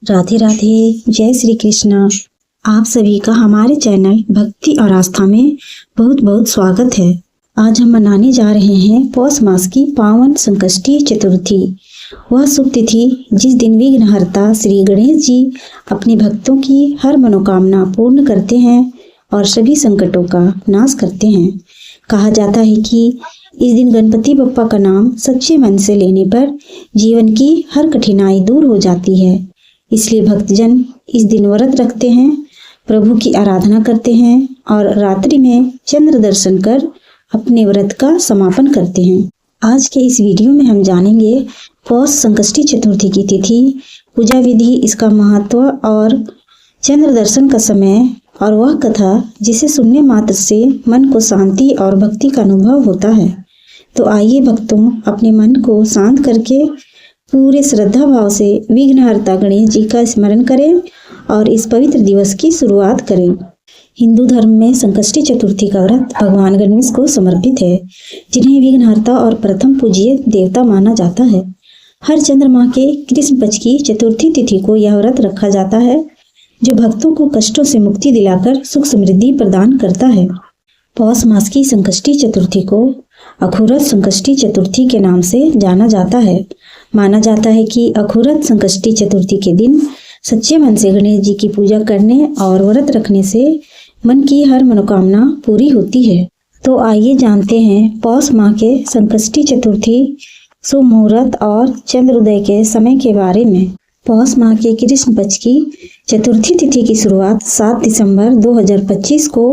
राधे राधे। जय श्री कृष्ण। आप सभी का हमारे चैनल भक्ति और आस्था में बहुत बहुत स्वागत है। आज हम मनाने जा रहे हैं पौष मास की पावन संकष्टी चतुर्थी। वह शुभ तिथि जिस दिन विघ्नहर्ता श्री गणेश जी अपने भक्तों की हर मनोकामना पूर्ण करते हैं और सभी संकटों का नाश करते हैं। कहा जाता है कि इस दिन गणपति बप्पा का नाम सच्चे मन से लेने पर जीवन की हर कठिनाई दूर हो जाती है। इसलिए भक्तजन इस दिन व्रत रखते हैं, प्रभु की आराधना करते हैं और रात्रि में चंद्र दर्शन कर अपने व्रत का समापन करते हैं। आज के इस वीडियो में हम जानेंगे पौष संकष्टी चतुर्थी की तिथि, पूजा विधि, इसका महत्व और चंद्र दर्शन का समय और वह कथा जिसे सुनने मात्र से मन को शांति और भक्ति का अनुभव होता है। तो आइए भक्तों, अपने मन को शांत करके पूरे श्रद्धा भाव से विघ्नहर्ता गणेश जी का स्मरण करें और इस पवित्र दिवस की शुरुआत करें। हिंदू धर्म में संकष्टी चतुर्थी का व्रत भगवान गणेश को समर्पित है, जिन्हें विघ्नहर्ता और प्रथम पूज्य देवता माना जाता है। हर चंद्रमा के कृष्ण पक्ष की चतुर्थी तिथि को यह व्रत रखा जाता है, जो भक्तों को कष्टों से मुक्ति दिलाकर सुख समृद्धि प्रदान करता है। पौष मास की संकष्टी चतुर्थी को अखुरत संकष्टी चतुर्थी के नाम से जाना जाता है। माना जाता है कि अखुरत संकष्टी चतुर्थी के दिन सच्चे मन से गणेश जी की पूजा करने और व्रत रखने से मन की हर मनोकामना पूरी होती है। तो आइए जानते हैं पौष माह के संकष्टी चतुर्थी शुभ मुहूर्त और चंद्रोदय के समय के बारे में। पौष माह के कृष्ण पक्ष की चतुर्थी तिथि की शुरुआत 7 दिसंबर 2025 को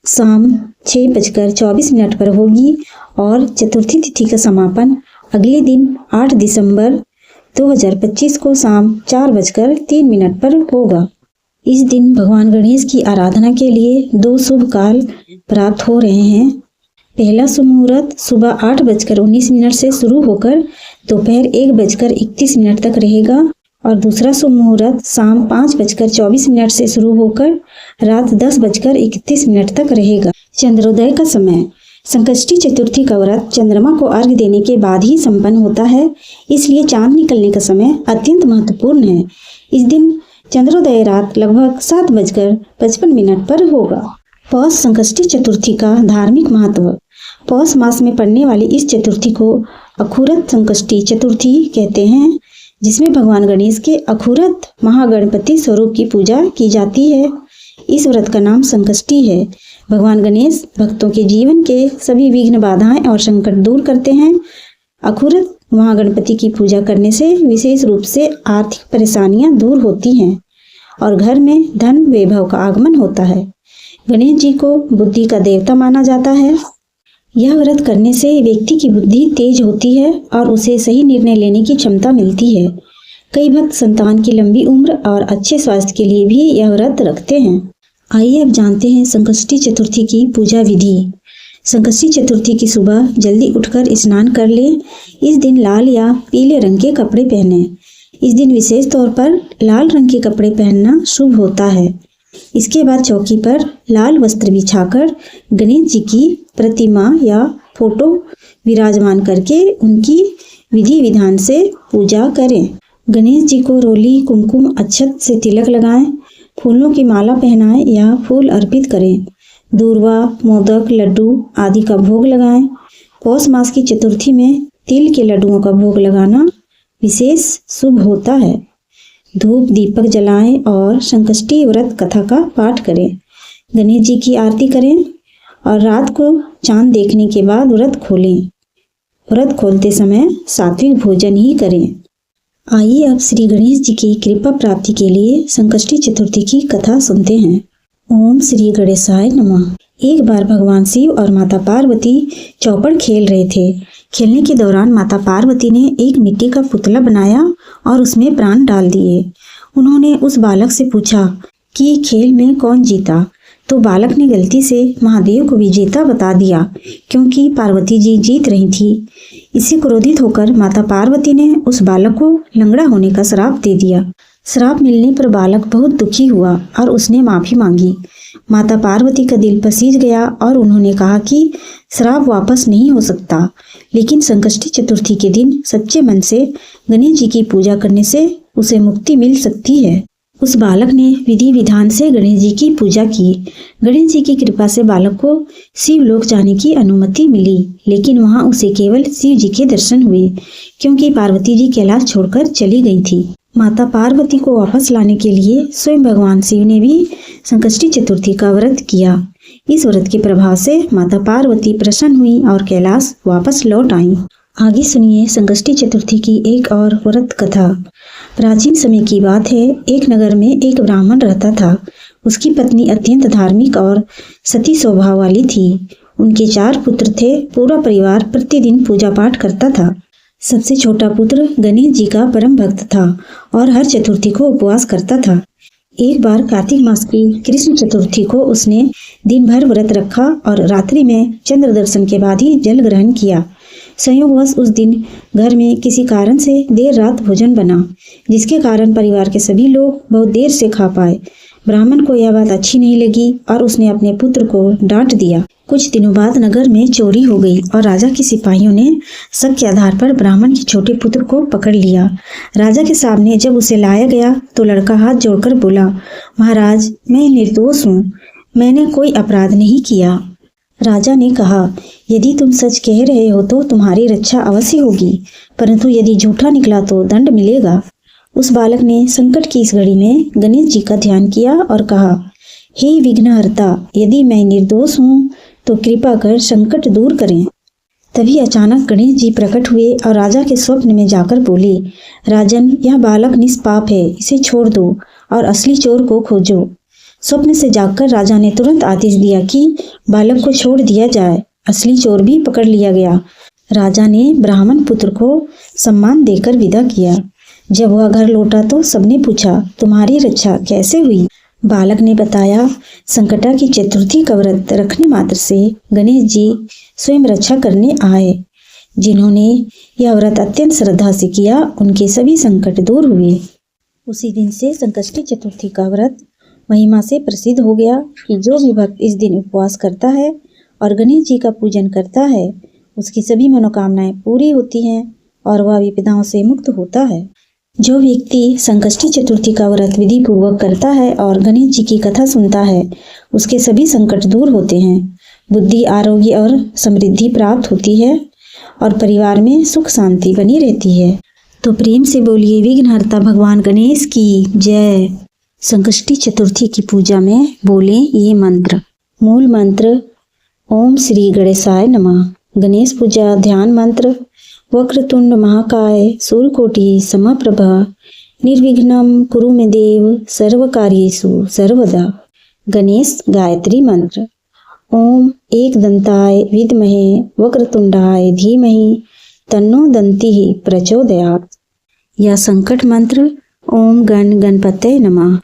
शाम 6:24 पर होगी और चतुर्थी तिथि का समापन अगले दिन 8 दिसंबर 2025 को शाम 4:03 पर होगा। इस दिन भगवान गणेश की आराधना के लिए 2 शुभ काल प्राप्त हो रहे हैं। पहला शुभ मुहूर्त सुबह 8:19 से शुरू होकर दोपहर 1:31 तक रहेगा और दूसरा शुभ मुहूर्त शाम 5:24 से शुरू होकर रात 10:31 तक रहेगा। चंद्रोदय का समय। संकष्टी चतुर्थी का व्रत चंद्रमा को अर्घ्य देने के बाद ही संपन्न होता है, इसलिए चांद निकलने का समय अत्यंत महत्वपूर्ण है। इस दिन चंद्रोदय रात लगभग 7:55 पर होगा। पौष संकष्टी चतुर्थी का धार्मिक महत्व। पौष मास में पड़ने वाली इस चतुर्थी को अखुरत संकष्टी चतुर्थी कहते हैं, जिसमें भगवान गणेश के अखुरत महागणपति स्वरूप की पूजा की जाती है। इस व्रत का नाम संकष्टी है। भगवान गणेश भक्तों के जीवन के सभी विघ्न, बाधाएं और संकट दूर करते हैं। अखुरत महागणपति की पूजा करने से विशेष रूप से आर्थिक परेशानियां दूर होती हैं और घर में धन वैभव का आगमन होता है। गणेश जी को बुद्धि का देवता माना जाता है। यह व्रत करने से व्यक्ति की बुद्धि तेज होती है और उसे सही निर्णय लेने की क्षमता मिलती है। कई भक्त संतान की लंबी उम्र और अच्छे स्वास्थ्य के लिए भी यह व्रत रखते हैं। आइए अब जानते हैं संकष्टी चतुर्थी की पूजा विधि। संकष्टी चतुर्थी की सुबह जल्दी उठकर स्नान कर लें। इस दिन लाल या पीले रंग के कपड़े पहनें। इस दिन विशेष तौर पर लाल रंग के कपड़े पहनना शुभ होता है। इसके बाद चौकी पर लाल वस्त्र बिछाकर गणेश जी की प्रतिमा या फोटो विराजमान करके उनकी विधि विधान से पूजा करें। गणेश जी को रोली, कुमकुम, अक्षत से तिलक लगाएं, फूलों की माला पहनाएं या फूल अर्पित करें। दूर्वा, मोदक, लड्डू आदि का भोग लगाएं। पौष मास की चतुर्थी में तिल के लड्डुओं का भोग लगाना विशेष शुभ होता है। धूप दीपक जलाएं और संकष्टी व्रत कथा का पाठ करें। गणेश जी की आरती करें और रात को चांद देखने के बाद व्रत खोलें। व्रत खोलते समय सात्विक भोजन ही करें। आइए अब श्री गणेश जी की कृपा प्राप्ति के लिए संकष्टी चतुर्थी की कथा सुनते हैं। ओम श्री गणेशाय नमः। एक बार भगवान शिव और माता पार्वती चौपड़ खेल रहे थे। खेलने के दौरान माता पार्वती ने एक मिट्टी का पुतला बनाया और उसमें प्राण डाल दिए। उन्होंने उस बालक से पूछा कि खेल में कौन जीता, तो बालक ने गलती से महादेव को विजेता बता दिया, क्योंकि पार्वती जी जीत रही थी। इससे क्रोधित होकर माता पार्वती ने उस बालक को लंगड़ा होने का श्राप दे दिया। श्राप मिलने पर बालक बहुत दुखी हुआ और उसने माफी मांगी। माता पार्वती का दिल पसीज गया और उन्होंने कहा कि श्राप वापस नहीं हो सकता, लेकिन संकष्टी चतुर्थी के दिन सच्चे मन से गणेश जी की पूजा करने से उसे मुक्ति मिल सकती है। उस बालक ने विधि विधान से गणेश जी की पूजा की। गणेश जी की कृपा से बालक को शिवलोक जाने की अनुमति मिली, लेकिन वहां उसे केवल शिव जी के दर्शन हुए, क्योंकि पार्वती जी कैलाश छोड़कर चली गई थी। माता पार्वती को वापस लाने के लिए स्वयं भगवान शिव ने भी संकष्टी चतुर्थी का व्रत किया। इस व्रत के प्रभाव से माता पार्वती प्रसन्न हुई और कैलाश वापस लौट आई। आगे सुनिए संकष्टी चतुर्थी की एक और व्रत कथा। प्राचीन समय की बात है, एक नगर में एक ब्राह्मण रहता था। उसकी पत्नी अत्यंत धार्मिक और सती स्वभाव वाली थी। उनके 4 पुत्र थे। पूरा परिवार प्रतिदिन पूजा पाठ करता था। सबसे छोटा पुत्र गणेश जी का परम भक्त था और हर चतुर्थी को उपवास करता था। एक बार कार्तिक मास की कृष्ण चतुर्थी को उसने दिन भर व्रत रखा और रात्रि में चंद्र दर्शन के बाद ही जल ग्रहण किया। संयोगवश उस दिन घर में किसी कारण से देर रात भोजन बना, जिसके कारण परिवार के सभी लोग बहुत देर से खा पाए। ब्राह्मण को यह बात अच्छी नहीं लगी और उसने अपने पुत्र को डांट दिया। कुछ दिनों बाद नगर में चोरी हो गई और राजा के सिपाहियों ने शक के आधार पर ब्राह्मण के छोटे पुत्र को पकड़ लिया। राजा के सामने जब उसे लाया गया तो लड़का हाथ जोड़कर बोला, महाराज, मैं निर्दोष हूँ, मैंने कोई अपराध नहीं किया। राजा ने कहा, यदि तुम सच कह रहे हो तो तुम्हारी रक्षा अवश्य होगी, परंतु यदि झूठा निकला तो दंड मिलेगा। उस बालक ने संकट की इस घड़ी में गणेश जी का ध्यान किया और कहा, हे विघ्नहर्ता, यदि मैं निर्दोष हूँ तो कृपा कर संकट दूर करें। तभी अचानक गणेश जी प्रकट हुए और राजा के स्वप्न में जाकर बोले, राजन, यह बालक निष्पाप है, इसे छोड़ दो और असली चोर को खोजो। स्वप्न से जागकर राजा ने तुरंत आदेश दिया कि बालक को छोड़ दिया जाए। असली चोर भी पकड़ लिया गया। राजा ने ब्राह्मण पुत्र को सम्मान देकर विदा किया। जब वह घर लौटा तो सबने पूछा, तुम्हारी रक्षा कैसे हुई? बालक ने बताया, संकटा की चतुर्थी का व्रत रखने मात्र से गणेश जी स्वयं रक्षा करने आए। जिन्होंने यह व्रत अत्यंत श्रद्धा से किया, उनके सभी संकट दूर हुए। उसी दिन से संकष्टी चतुर्थी का व्रत महिमा से प्रसिद्ध हो गया कि जो भी भक्त इस दिन उपवास करता है और गणेश जी का पूजन करता है, उसकी सभी मनोकामनाएं पूरी होती हैं और वह विपदाओं से मुक्त होता है। जो व्यक्ति संकष्टी चतुर्थी का व्रत विधि पूर्वक करता है और गणेश जी की कथा सुनता है, उसके सभी संकट दूर होते हैं, बुद्धि, आरोग्य और समृद्धि प्राप्त होती है और परिवार में सुख शांति बनी रहती है। तो प्रेम से बोलिए विघ्नहर्ता भगवान गणेश की जय। संकष्टी चतुर्थी की पूजा में बोलें ये मंत्र। मूल मंत्र ओम श्री गणेशाय नमः। गणेश पूजा ध्यान मंत्र वक्रतुंड महाकाय सूर्यकोटि समप्रभ निर्विघ्नं कुरु मे देव सर्वकार्येषु सर्वदा। गणेश गायत्री मंत्र ओम एकदंताय विद्महे वक्रतुंडाय धीमहि तन्नो दन्तिः प्रचोदयात्। या संकट मंत्र ओम गण गणपतये नमः।